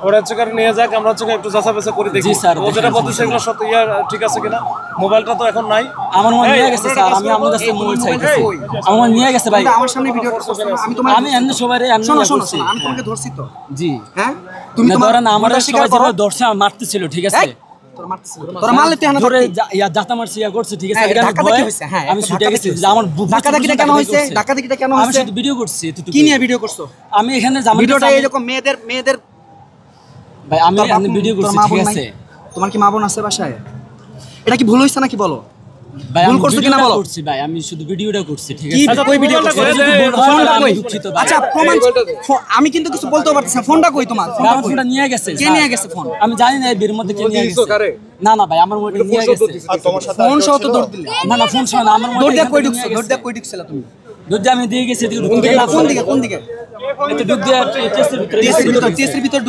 ওরা হচ্ছে নিয়ে যাক, আমরা হচ্ছে একটু যাচাই করে দেখি স্যার ও যেটা বলতেছে এগুলো সত্যি ঠিক আছে কিনা। মোবাইলটা তো এখন নাই, আমার মনে নিয়ে গেছে স্যার, আমি আপনার কাছে মোবাইল চাইতেছি, আমার নিয়ে গেছে ভাই, আমার সামনে ভিডিও করতেছ আমি তোমার আমি এমনি সবাইরে এমনি শোনো আমি তোমাকে ধরছি তো জি হ্যাঁ তুমি তোমার ধরেন আমার সবাই যেভাবে ধরছে আমার মারতেছিল ঠিক আছে, তোরা মারতেছিল তোরা মারলে তুই হানা ধরে জাতা মারছি করছে ঠিক আছে, এটা ধাক্কা দেখি হইছে হ্যাঁ আমি ছুটে গেছি, আমার ধাক্কা দেখিটা কেন হইছে, ধাক্কা দেখিটা কেন হইছে, আমি শুধু ভিডিও করছি এতটুকু। কি নিয়ে ভিডিও করছো? আমি এখানে জামাই ভিডিওটা এরকম মেয়েদের ভাই আমি এখানে ভিডিও করছি ঠিক আছে। তোমার কি মা বোন আছে বাসায়? এটা কি ভুল হইছে নাকি বলো? ভাই ভুল করছো কিনা বলো? করছি ভাই, আমি শুধু ভিডিওটা করছি ঠিক কি আছে। কই ভিডিও করছো? ফোনটা কই? আচ্ছা প্রমাণ আমি কিন্তু কিছু বলতে পারতেছি না। ফোনটা কই তোমার? ফোনটা নিয়ে গেছে, কে নিয়ে গেছে ফোন? আমি জানি না এর মধ্যে কে নিয়ে গেছে। না না ভাই আমার মধ্যে নিয়ে গেছে, ফোন সহ তো দৌড় দিলে। না না ফোন সহ না, আমার মধ্যে দৌড় দিয়ে কই ঢুকছো? দৌড় দিয়ে কই ঢুকছিলা তুমি? দৌড় দিয়ে আমি দিয়ে গেছি এদিকে কোন দিকে এত ডুব দিয়ে টিএসসির ভিতর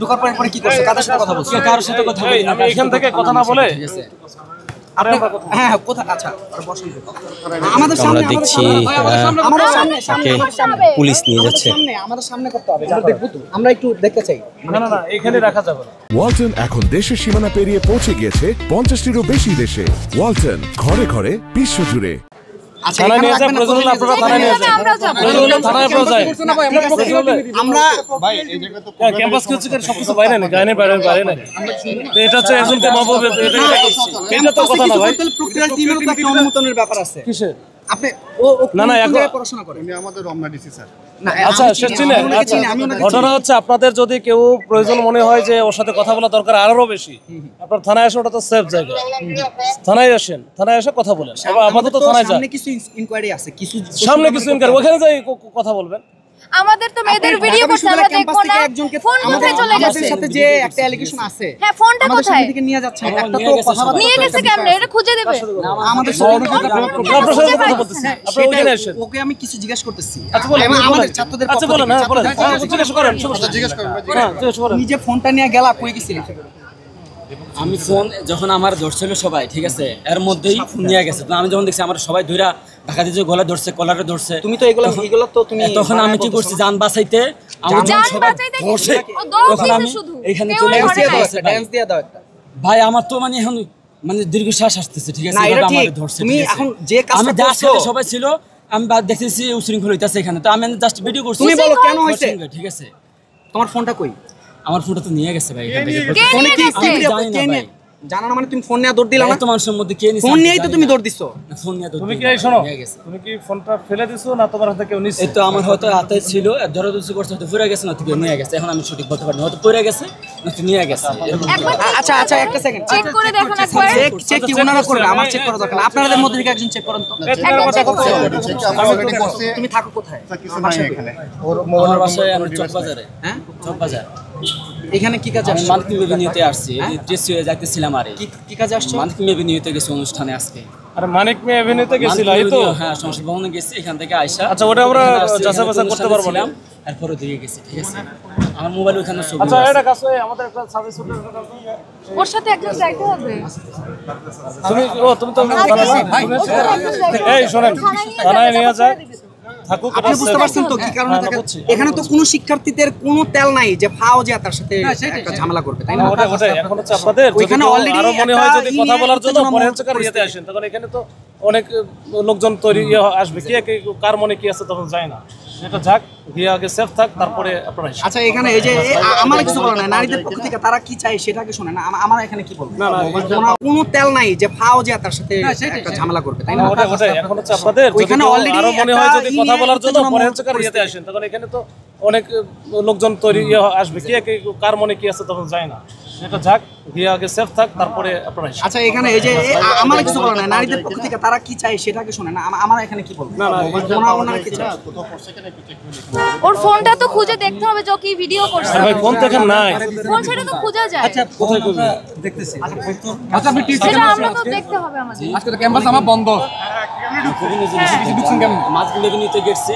ঢোকার পরে কি করছো? কাদের সাথে কথা বলছো? কারোর সাথে কথা বলি না, আমি এখান থেকে কথা না বলে ঠিক আছে। হ্যাঁ কোথা আচ্ছা আমাদের সামনে দেখছি আমাদের সামনে পুলিশ নিয়ে যাচ্ছে। আমাদের সামনে করতে হবে, আমরা দেখব তো, আমরা একটু দেখতে চাই। না এখানে রাখা যাবে না। ওয়ালটন এখন দেশের সীমানা পেরিয়ে পৌঁছে গিয়েছে 50টিরও বেশি দেশে। ওয়ালটন ঘরে ঘরে বিশ্বজুড়ে। আচ্ছা থানায় নিয়ে যান, প্রয়োজন হলে আপনারা থানায় নিয়ে যান, প্রয়োজন হলে থানায় আপনারা যান। আমরা ক্যাম্পাস কিছু সবকিছু বাইরে না, গায়ে বাইরে না। তো এটা হচ্ছে একজনকে মাহবুবে এটা তো কথা না ভাই। প্রক্রিয়ার টিমের তো একটা অনুমোদনের ব্যাপার আছে। কিসের? আপনি ও না এখন পড়াশোনা করে উনি আমাদের রমনা ডিসি স্যার। আচ্ছা সে চিনে। আচ্ছা ঘটনা হচ্ছে আপনাদের যদি কেউ প্রয়োজন মনে হয় যে ওর সাথে কথা বলা দরকার আরো বেশি, আপনার থানায় আসেন, ওটা তো সেফ জায়গা। থানায় আসেন, থানায় এসে কথা বলেন। আপাতত থানায় যান, সামনে কিছু ইনকোয়ারি আছে, কিছু সামনে কিছু ইনকোয়ারি, ওখানে যাই কথা বলবেন। আমাদের তো মেয়েদের ভিডিও করতে আমরা দেখবো না। ফোন কোথায় চলে গেছে? আমাদের সাথে যে একটা অ্যালিগেশন আছে, হ্যাঁ ফোনটা আমাদের কোথায় সামনে থেকে নিয়ে যাচ্ছে একটা তো কথা নিয়ে গেছে কেমনে? এটা খুঁজে দেবে। আমাদের আপনার সাথে কথা বলতেছি, আপনারা ওখানে আসেন। ওকে আমি কিছু জিজ্ঞেস করতেছি। আচ্ছা বলেন, আমাদের ছাত্রদের আচ্ছা বলেন, হ্যাঁ বলেন, জিজ্ঞেস করেন, জিজ্ঞেস করেন হ্যাঁ জিজ্ঞেস করেন। নিজে ফোনটা নিয়ে গেলা কই গেছিলি? আমি ফোন যখন আমার ধরছিল সবাই ঠিক আছে, এর মধ্যেই ফোন নিয়ে গেছে। তো আমি যখন দেখছি আমার সবাই ধইরা ঢাকা দিয়ে গলা ধরছে, কলারে ধরছে, তুমি তো এগুলো তো তুমি তখন আমি কি করছি জান বাঁচাইতে, আমি জান যখন সবাই বাঁচাইতে ধরছে ও দৌড় তখন দিছে আমি শুধু। এখানে কেউ চলে ঘরে গেছি। নাই। ড্যান্স দিয়ে দাও একটা। ভাই আমার তো মানে এখন মানে দীর্ঘশ্বাস আসতেছে ঠিক আছে, না, এটা এভাবে ঠিক। আমাদের ধরছে, তুমি ঠিক আছে। এখন যে কাজটা আমি যার করছো- সাথে সবাই ছিল, আমি দেখতেছি উশৃঙ্খল হইতাছে এখানে, তো আমি জাস্ট ভিডিও করছি। তুমি বলো কেন হইছে? ঠিক আছে, তোমার ফোনটা কই? আমার ফোনটা তো নিয়ে গেছে ভাই এখান থেকে। কে ফোনে নিয়ে কি গেছে? ভিডিও জানি না কে নিয়ে ভাই। জানা না মানে তুমি ফোন নিয়ে দৌড় দিলা না? এত মানুষের মধ্যে কে নিছে? ফোন নিয়েই তো তুমি দৌড় দিছো। ফোন নিয়ে দৌড় তুমি কি দিই। এই শোনো, নিয়ে গেছে। তুমি কি ফোনটা ফেলে দিছো না তোমার হাতে কেউ নিছে? এই তো আমার হয়তো হাতে ছিল, ধরাধরি করছে, হয়তো পড়ে গেছে না থেকে নিয়ে গেছে, এখন আমি সঠিক বলতে পারি না, হয়তো পড়ে গেছে না তো নিয়ে গেছে এরকম। একবার আচ্ছা একটা সেকেন্ড চেক করে দেখুন একবার। চেক কি ওনারা করবে? আমার চেক করা দরকার না। আপনাদের মধ্যে থেকে একজন চেক করেন তো। একবার চেক করে আমরা অলরেডি করছি। তুমি থাকো কোথায়? কিছু নাই এখানে। ওর আমার বাসায় আমি চকবাজারে, হ্যাঁ চকবাজার। এখানে কি কাজে আমি আসছো? মানকিম এভিনিউতে আসছি, টেস্ট হয়ে যাইতেছিলাম আরে কি কাজে আসছো? মানকিম এভিনিউতে গেছি অনুষ্ঠানে আজকে। আরে মানিক মে এভিনিউতে গেছিল মানকিম এই তো। এভিনিউ, হ্যাঁ সংসদ ভবনে গেছি, এখান থেকে আইসা আচ্ছা, ওটা আমরা এখানে আসছি, যাচাই এখানে বাছাই করতে অনুষ্ঠানে পারবো না। ছিলাম, এরপরে দিয়ে গেছি ঠিক আছে। আমার মোবাইল ওখানে ছবি আচ্ছা আছে। এটা কাছে আমাদের একটা সার্ভিস ওর সাথে একজন যাইতে হবে। তুমি তো এই শোনেন, থানায় নিয়ে যায় থাকুক। আপনি বুঝতে পারছেন তো কি কারণে থাকে? এখানে তো কোনো শিক্ষার্থীদের কোনো তেল নাই যে ফাও যে তার সাথে একটা ঝামেলা করবে, তাই না? ওটাই এখন হচ্ছে আপনাদের যদি ওইখানে কেউ already আরো মনে হয় যদি একটা কথা বলার জন্য উত্তেজনা পরে হচ্ছে কার ইয়েতে আসেন, তখন এখানে তো অনেক লোকজন তৈরি আসবে, কার মনে কি আছে তখন যায় না। সেটা যাক, গিয়ে আগে সেফ থাক, তারপরে আপনারা আসেন। আচ্ছা এখানে এই যে আমার কিছু বলা নাই, নারীদের পক্ষ থেকে তারা কি চায় সেটাকে শোনে না। আমার এখানে কি বলবো? কোনো তেল নাই যে ফাও যে তার সাথে একটা ঝামেলা করবে, তাই না? ওটাই এখন হচ্ছে আপনাদের যদি ওইখানে কেউ already আরো মনে হয় যদি একটা কথা বলার জন্য উত্তেজনা পরে হচ্ছে কার ইয়েতে আসেন, তখন এখানে তো অনেক লোকজন তৈরি আসবে, কার মনে কি আছে তখন যায় না। সেটা যাক, গিয়ে আগে সেফ থাক, তারপরে আপনারা আসেন। আচ্ছা এখানে এই যে আমার কিছু বলা নাই, নারীদের পক্ষ থেকে তারা কি চায় সেটাকে শোনে না। আমার এখানে কি বলবো? ওনারা কি চায়? ওর ফোনটা তো খুঁজে দেখতে হবে যে ও কি ভিডিও করছে। ভাই ফোন তো এখন নাই। ফোন সেটা তো খোঁজা যায়। কোথায় করবে? আচ্ছা আপনি টিসি সেটা আমরা তো দেখতে হবে আমাদের। আজকে তো ক্যাম্পাস আমার বন্ধ। মানকিম এভিনিউতে গেছি,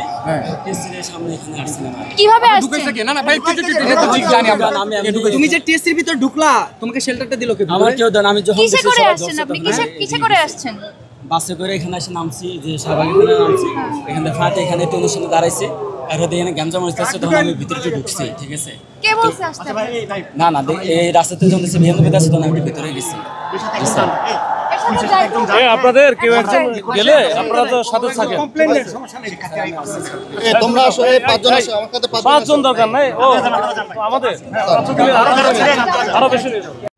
টেস্টের সামনে এখানে আসছিলাম আমি। কিভাবে আসছে? ঢুকেছে কি? না না ভাই এটা তো ঠিক জানি আমরা। তুমি যে টিএসসির ভিতর ঢুকলা, তোমাকে শেল্টারটা দিল কে? আমার কেউ দেন, আমি যখন কিসে গেছি করে সবাই আসছেন ধরছে আপনি? তখন। কিসে করে আসছেন? বাসে করে এখানে এসে নামছি, যে শাহবাগ এখানে নামছি, এখানে ফাটে এখানে একটু অনুষ্ঠানে দাঁড়াইছি, আর হতে এখানে গ্যাঞ্জাম হচ্ছে তখন আমি ভিতরে একটু ঢুকছি, ঠিক আছে? কে বলছে আসতে? না না এই রাস্তাতে যখন দেখছি ভিন্ন ভিতরে আছে তখন আমি একটু ভিতরে গেছি। এর সাথে যাইতো। আপনাদের কেউ একজন গেলে আপনারা তো সাথে থাকেন। তোমরা আসো, এই 5 জন আসো আমার কাছে 5 জন 5 জন দরকার নাই। ও আমাদের আরো বেশি নিয়ে যাও।